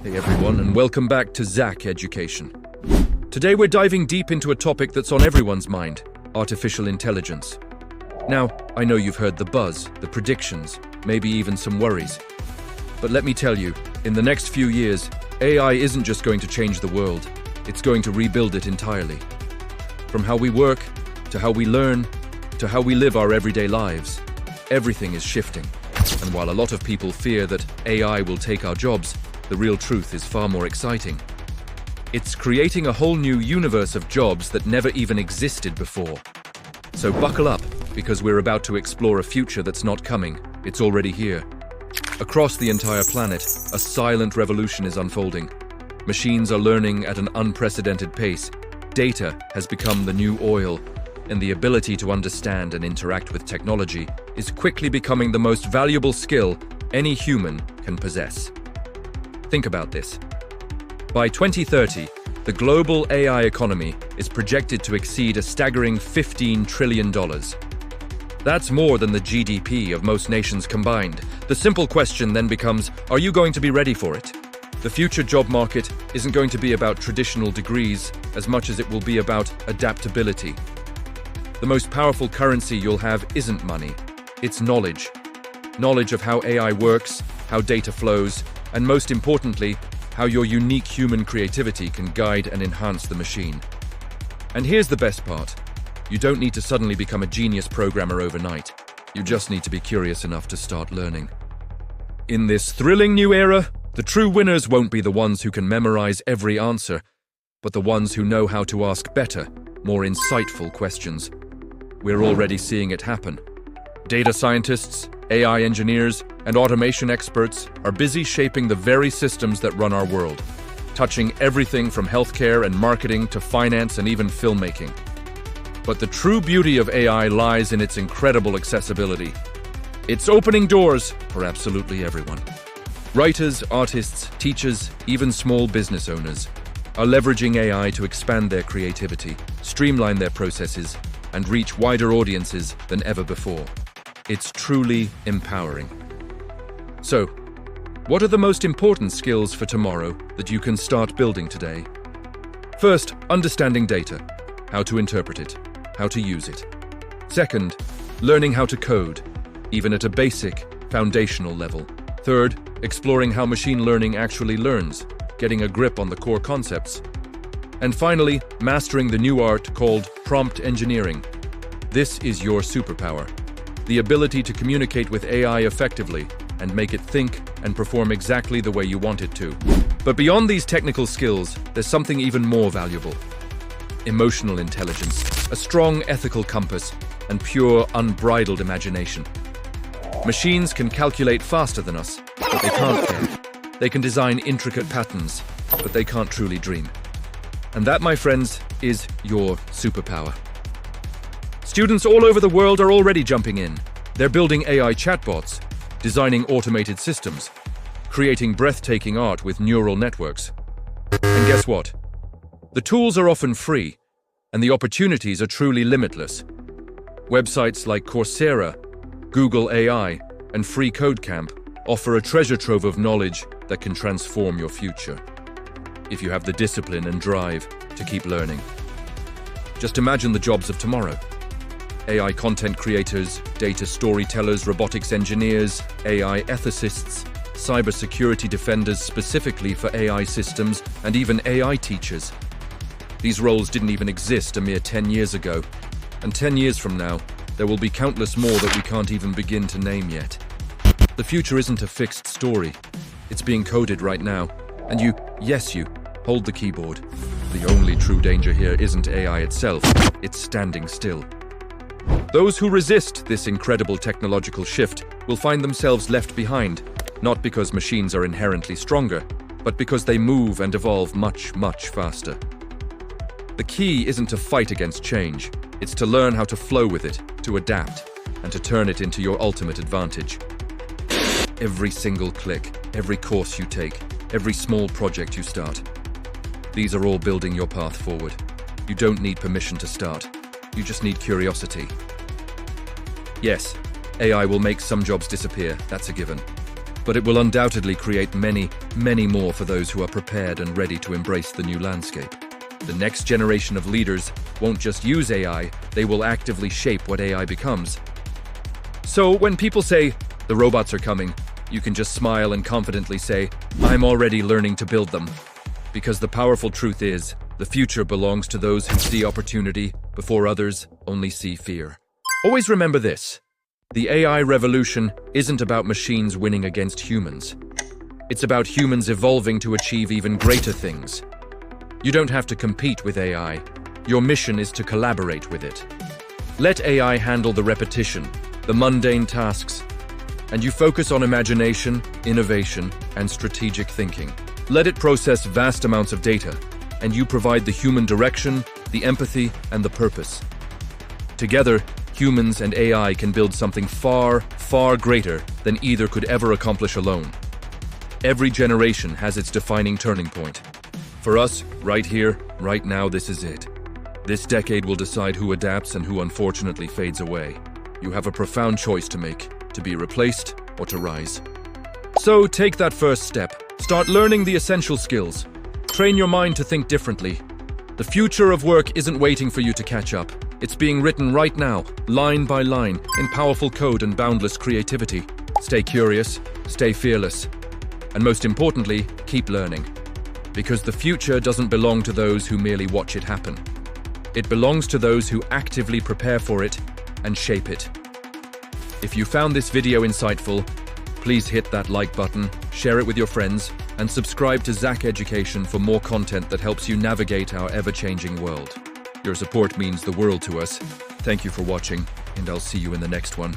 Hey everyone, and welcome back to Zach Education. Today we're diving deep into a topic that's on everyone's mind, artificial intelligence. Now, I know you've heard the buzz, the predictions, maybe even some worries. But let me tell you, in the next few years, AI isn't just going to change the world, it's going to rebuild it entirely. From how we work, to how we learn, to how we live our everyday lives, everything is shifting. And while a lot of people fear that AI will take our jobs, the real truth is far more exciting. It's creating a whole new universe of jobs that never even existed before. So buckle up, because we're about to explore a future that's not coming, it's already here. Across the entire planet, a silent revolution is unfolding. Machines are learning at an unprecedented pace. Data has become the new oil, and the ability to understand and interact with technology is quickly becoming the most valuable skill any human can possess. Think about this. By 2030, the global AI economy is projected to exceed a staggering $15 trillion. That's more than the GDP of most nations combined. The simple question then becomes, are you going to be ready for it? The future job market isn't going to be about traditional degrees as much as it will be about adaptability. The most powerful currency you'll have isn't money, it's knowledge. Knowledge of how AI works, how data flows, and most importantly, how your unique human creativity can guide and enhance the machine. And here's the best part. You don't need to suddenly become a genius programmer overnight. You just need to be curious enough to start learning. In this thrilling new era, the true winners won't be the ones who can memorize every answer, but the ones who know how to ask better, more insightful questions. We're already seeing it happen. Data scientists, AI engineers, and automation experts are busy shaping the very systems that run our world, touching everything from healthcare and marketing to finance and even filmmaking. But the true beauty of AI lies in its incredible accessibility. It's opening doors for absolutely everyone. Writers, artists, teachers, even small business owners are leveraging AI to expand their creativity, streamline their processes, and reach wider audiences than ever before. It's truly empowering. So, what are the most important skills for tomorrow that you can start building today? First, understanding data, how to interpret it, how to use it. Second, learning how to code, even at a basic, foundational level. Third, exploring how machine learning actually learns, getting a grip on the core concepts. And finally, mastering the new art called prompt engineering. This is your superpower, the ability to communicate with AI effectively and make it think and perform exactly the way you want it to. But beyond these technical skills, there's something even more valuable. Emotional intelligence, a strong ethical compass, and pure, unbridled imagination. Machines can calculate faster than us, but they can't care. They can design intricate patterns, but they can't truly dream. And that, my friends, is your superpower. Students all over the world are already jumping in. They're building AI chatbots, designing automated systems, creating breathtaking art with neural networks. And guess what? The tools are often free, and the opportunities are truly limitless. Websites like Coursera, Google AI, and Free Code Camp offer a treasure trove of knowledge that can transform your future, if you have the discipline and drive to keep learning. Just imagine the jobs of tomorrow. AI content creators, data storytellers, robotics engineers, AI ethicists, cybersecurity defenders specifically for AI systems, and even AI teachers. These roles didn't even exist a mere 10 years ago, and 10 years from now, there will be countless more that we can't even begin to name yet. The future isn't a fixed story. It's being coded right now, and you hold the keyboard. The only true danger here isn't AI itself, it's standing still. Those who resist this incredible technological shift will find themselves left behind, not because machines are inherently stronger, but because they move and evolve much, much faster. The key isn't to fight against change, it's to learn how to flow with it, to adapt, and to turn it into your ultimate advantage. Every single click, every course you take, every small project you start. These are all building your path forward. You don't need permission to start. You just need curiosity. Yes, AI will make some jobs disappear, that's a given. but it will undoubtedly create many, many more for those who are prepared and ready to embrace the new landscape. The next generation of leaders won't just use AI, they will actively shape what AI becomes. So when people say, the robots are coming, you can just smile and confidently say, I'm already learning to build them. Because the powerful truth is, the future belongs to those who see opportunity before others only see fear. Always remember this. The AI revolution isn't about machines winning against humans. It's about humans evolving to achieve even greater things. You don't have to compete with AI. Your mission is to collaborate with it. Let AI handle the repetition, the mundane tasks, and you focus on imagination, innovation, and strategic thinking. Let it process vast amounts of data, and you provide the human direction, the empathy, and the purpose. Together, humans and AI can build something far, far greater than either could ever accomplish alone. Every generation has its defining turning point. For us, right here, right now, this is it. This decade will decide who adapts and who unfortunately fades away. You have a profound choice to make, to be replaced or to rise. So take that first step. Start learning the essential skills. Train your mind to think differently. The future of work isn't waiting for you to catch up. It's being written right now, line by line, in powerful code and boundless creativity. Stay curious, stay fearless, and most importantly, keep learning. Because the future doesn't belong to those who merely watch it happen. It belongs to those who actively prepare for it and shape it. If you found this video insightful, please hit that like button, share it with your friends, and subscribe to Zach Education for more content that helps you navigate our ever-changing world. Your support means the world to us. Thank you for watching, and I'll see you in the next one.